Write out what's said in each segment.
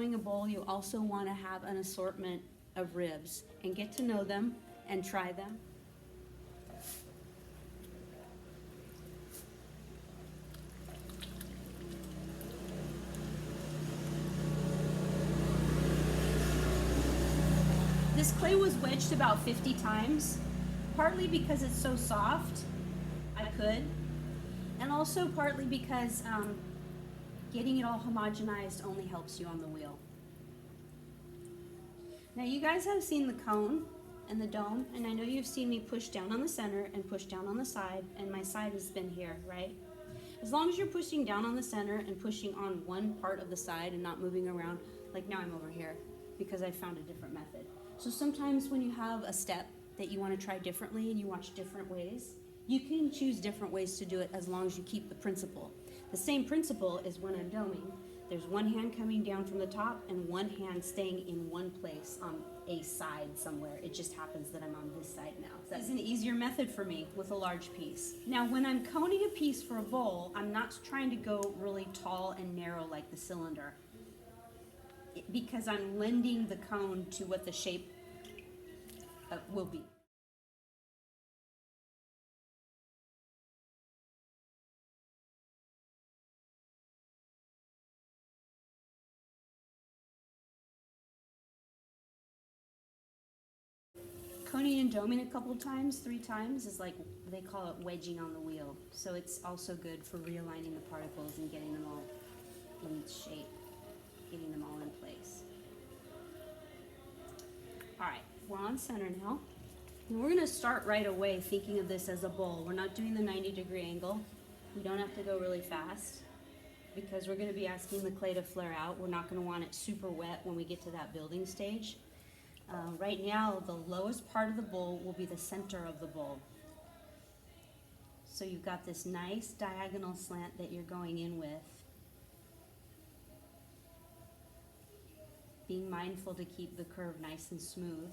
doing a bowl, you also want to have an assortment of ribs and get to know them and try them. This clay was wedged about 50 times, partly because it's so soft, I could, and also partly because getting it all homogenized only helps you on the wheel. Now you guys have seen the cone and the dome, and I know you've seen me push down on the center and push down on the side, and my side has been here, right? As long as you're pushing down on the center and pushing on one part of the side and not moving around, like now I'm over here because I found a different method. So sometimes when you have a step that you want to try differently and you watch different ways, you can choose different ways to do it as long as you keep the principle. The same principle is when I'm doming. There's one hand coming down from the top and one hand staying in one place on a side somewhere. It just happens that I'm on this side now. That's an easier method for me with a large piece. Now when I'm coning a piece for a bowl, I'm not trying to go really tall and narrow like the cylinder, because I'm lending the cone to what the shape will be. Coning and doming a couple times, 3 times, is like, they call it wedging on the wheel. So it's also good for realigning the particles and getting them all in shape, getting them all in place. All right, we're on center now. And we're gonna start right away thinking of this as a bowl. We're not doing the 90-degree angle. We don't have to go really fast because we're gonna be asking the clay to flare out. We're not gonna want it super wet when we get to that building stage. Right now, the lowest part of the bowl will be the center of the bowl. So you've got this nice diagonal slant that you're going in with. Being mindful to keep the curve nice and smooth,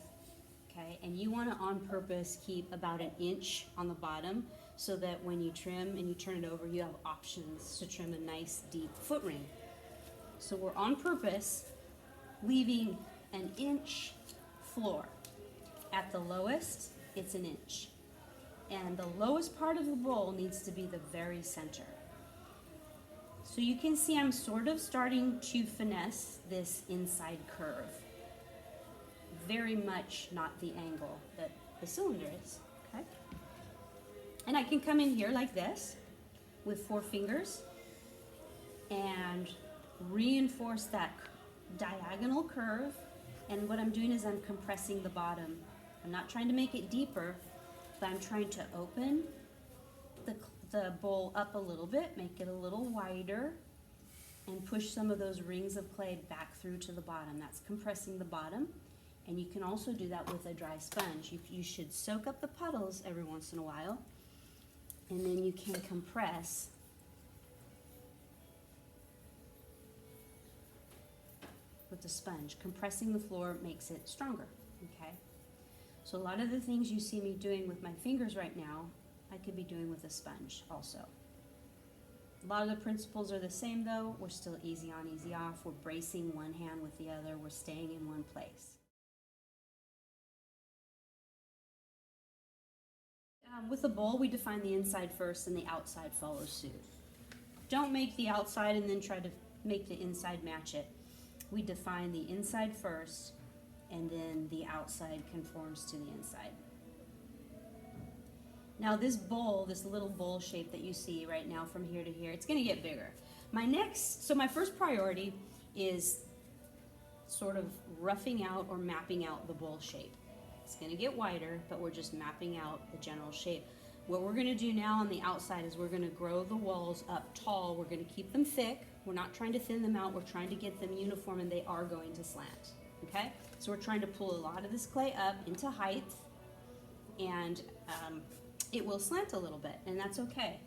okay? And you want to, on purpose, keep about 1 inch on the bottom so that when you trim and you turn it over, you have options to trim a nice deep foot ring. So we're on purpose leaving 1 inch floor. At the lowest, it's 1 inch. And the lowest part of the bowl needs to be the very center. So you can see I'm sort of starting to finesse this inside curve. Very much not the angle that the cylinder is, okay? And I can come in here like this with 4 fingers and reinforce that diagonal curve. And what I'm doing is I'm compressing the bottom. I'm not trying to make it deeper, but I'm trying to open the bowl up a little bit, make it a little wider, and push some of those rings of clay back through to the bottom. That's compressing the bottom. And you can also do that with a dry sponge. You should soak up the puddles every once in a while, and then you can compress with the sponge. Compressing the floor makes it stronger, okay? So a lot of the things you see me doing with my fingers right now, I could be doing with a sponge also. A lot of the principles are the same though. We're still easy on, easy off. We're bracing one hand with the other. We're staying in one place. With a bowl, we define the inside first and the outside follows suit. Don't make the outside and then try to make the inside match it. We define the inside first and then the outside conforms to the inside. Now this bowl, this little bowl shape that you see right now from here to here, it's gonna get bigger. My first priority is sort of roughing out or mapping out the bowl shape. It's gonna get wider, but we're just mapping out the general shape. What we're gonna do now on the outside is we're gonna grow the walls up tall. We're gonna keep them thick. We're not trying to thin them out. We're trying to get them uniform, and they are going to slant, okay? So we're trying to pull a lot of this clay up into height, and it will slant a little bit, and that's okay.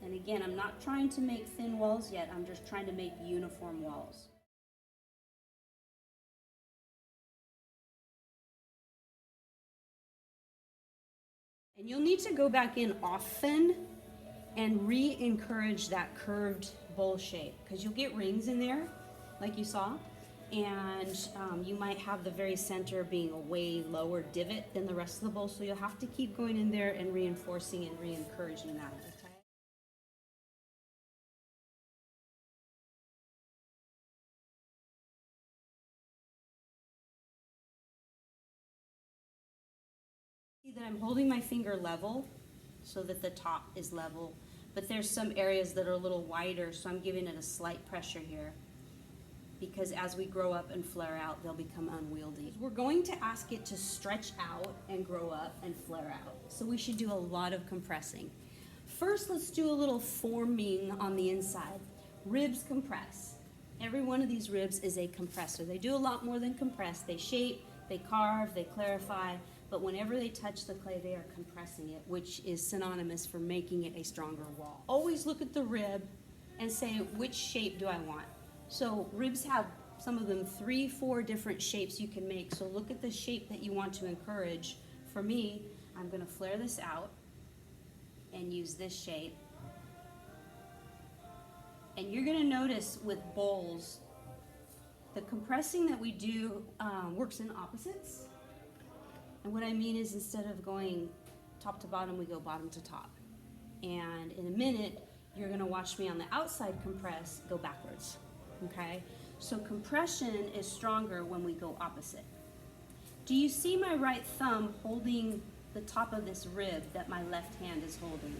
And again, I'm not trying to make thin walls yet. I'm just trying to make uniform walls. And you'll need to go back in often and re-encourage that curved bowl shape, because you'll get rings in there like you saw, and you might have the very center being a way lower divot than the rest of the bowl, so you'll have to keep going in there and reinforcing and re-encouraging that. Okay? See that I'm holding my finger level so that the top is level, but there's some areas that are a little wider, so I'm giving it a slight pressure here, because as we grow up and flare out, they'll become unwieldy. We're going to ask it to stretch out and grow up and flare out, so we should do a lot of compressing. First, let's do a little forming on the inside. Ribs compress. Every one of these ribs is a compressor. They do a lot more than compress. They shape, they carve, they clarify, but whenever they touch the clay, they are compressing it, which is synonymous for making it a stronger wall. Always look at the rib and say, which shape do I want? So ribs have, some of them, 3-4 different shapes you can make. So look at the shape that you want to encourage. For me, I'm gonna flare this out and use this shape. And you're gonna notice with bowls, the compressing that we do works in opposites. And what I mean is, instead of going top to bottom, we go bottom to top. And in a minute, you're gonna watch me on the outside compress go backwards, okay? So compression is stronger when we go opposite. Do you see my right thumb holding the top of this rib that my left hand is holding?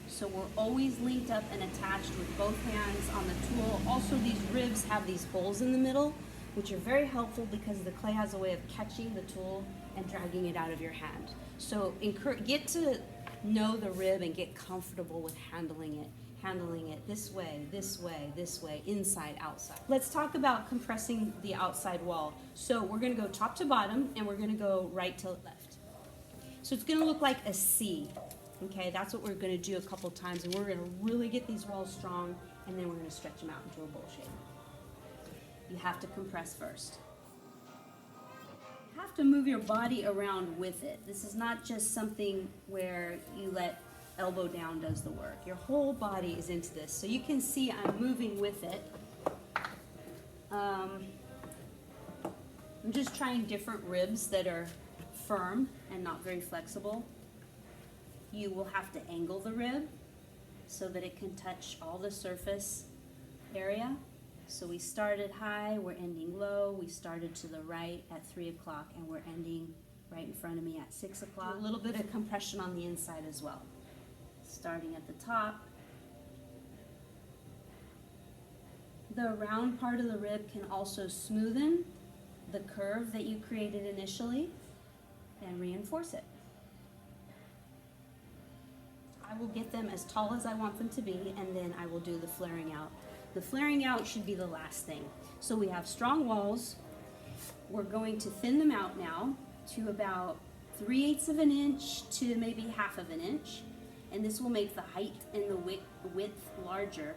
So we're always linked up and attached with both hands on the tool. Also, these ribs have these holes in the middle, which are very helpful because the clay has a way of catching the tool and dragging it out of your hand. So get to know the rib and get comfortable with handling it this way, this way, this way, inside, outside. Let's talk about compressing the outside wall. So we're gonna go top to bottom, and we're gonna go right to left. So it's gonna look like a C, okay? That's what we're gonna do a couple times, and we're gonna really get these walls strong, and then we're gonna stretch them out into a bowl shape. You have to compress first. You have to move your body around with it. This is not just something where you let elbow down does the work. Your whole body is into this. So you can see I'm moving with it. I'm just trying different ribs that are firm and not very flexible. You will have to angle the rib so that it can touch all the surface area. So we started high, we're ending low. We started to the right at 3 o'clock, and we're ending right in front of me at 6 o'clock. A little bit of compression on the inside as well. Starting at the top. The round part of the rib can also smoothen the curve that you created initially and reinforce it. I will get them as tall as I want them to be, and then I will do the flaring out. The flaring out should be the last thing. So we have strong walls. We're going to thin them out now to about 3/8 of an inch to maybe 1/2 of an inch. And this will make the height and the width larger.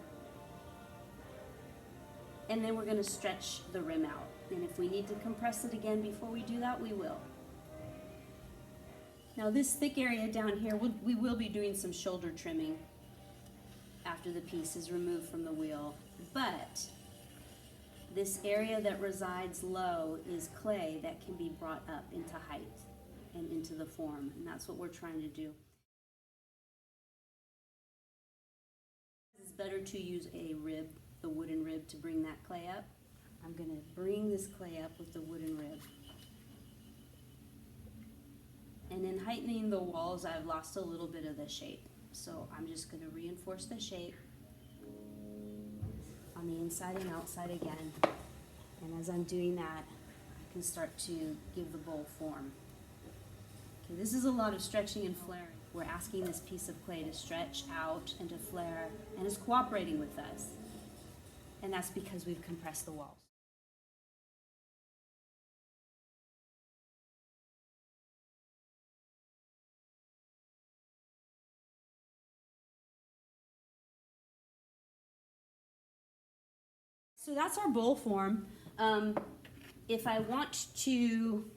And then we're gonna stretch the rim out. And if we need to compress it again before we do that, we will. Now this thick area down here, we will be doing some shoulder trimming after the piece is removed from the wheel. But this area that resides low is clay that can be brought up into height and into the form. And that's what we're trying to do. It's better to use a rib, the wooden rib, to bring that clay up. I'm gonna bring this clay up with the wooden rib. And in heightening the walls, I've lost a little bit of the shape. So I'm just gonna reinforce the shape on the inside and outside again. And as I'm doing that, I can start to give the bowl form. Okay, this is a lot of stretching and flaring. We're asking this piece of clay to stretch out and to flare, and it's cooperating with us. And that's because we've compressed the walls. So that's our bowl form. If I want to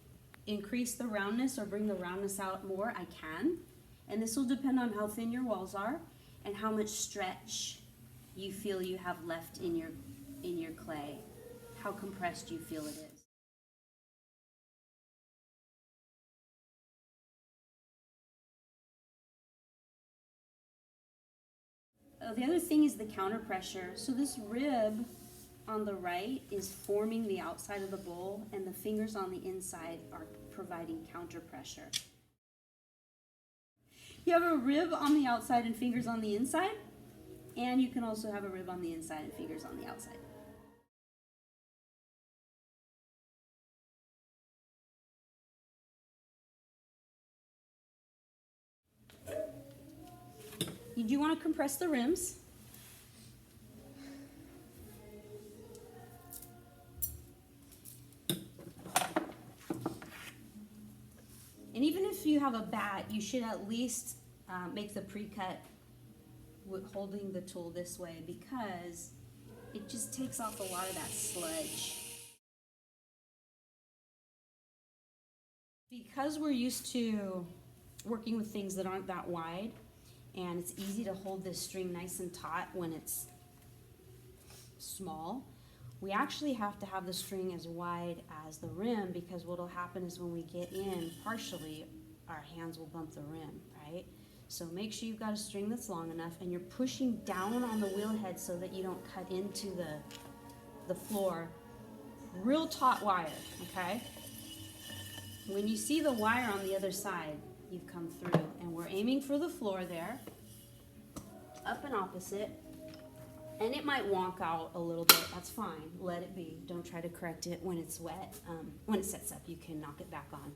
increase the roundness or bring the roundness out more, I can. And this will depend on how thin your walls are and how much stretch you feel you have left in your clay, how compressed you feel it is. The other thing is the counter pressure. So this rib on the right is forming the outside of the bowl, and the fingers on the inside are providing counter pressure. You have a rib on the outside and fingers on the inside, and you can also have a rib on the inside and fingers on the outside. You do want to compress the rims. And even if you have a bat, you should at least make the pre-cut with holding the tool this way, because it just takes off a lot of that sludge. Because we're used to working with things that aren't that wide, and it's easy to hold this string nice and taut when it's small, we actually have to have the string as wide as the rim, because what will happen is when we get in partially, our hands will bump the rim, right? So make sure you've got a string that's long enough and you're pushing down on the wheel head so that you don't cut into the floor. Real taut wire, okay? When you see the wire on the other side, you've come through, and we're aiming for the floor there, up and opposite. And it might wonk out a little bit, that's fine, let it be. Don't try to correct it when it's wet. When it sets up, you can knock it back on.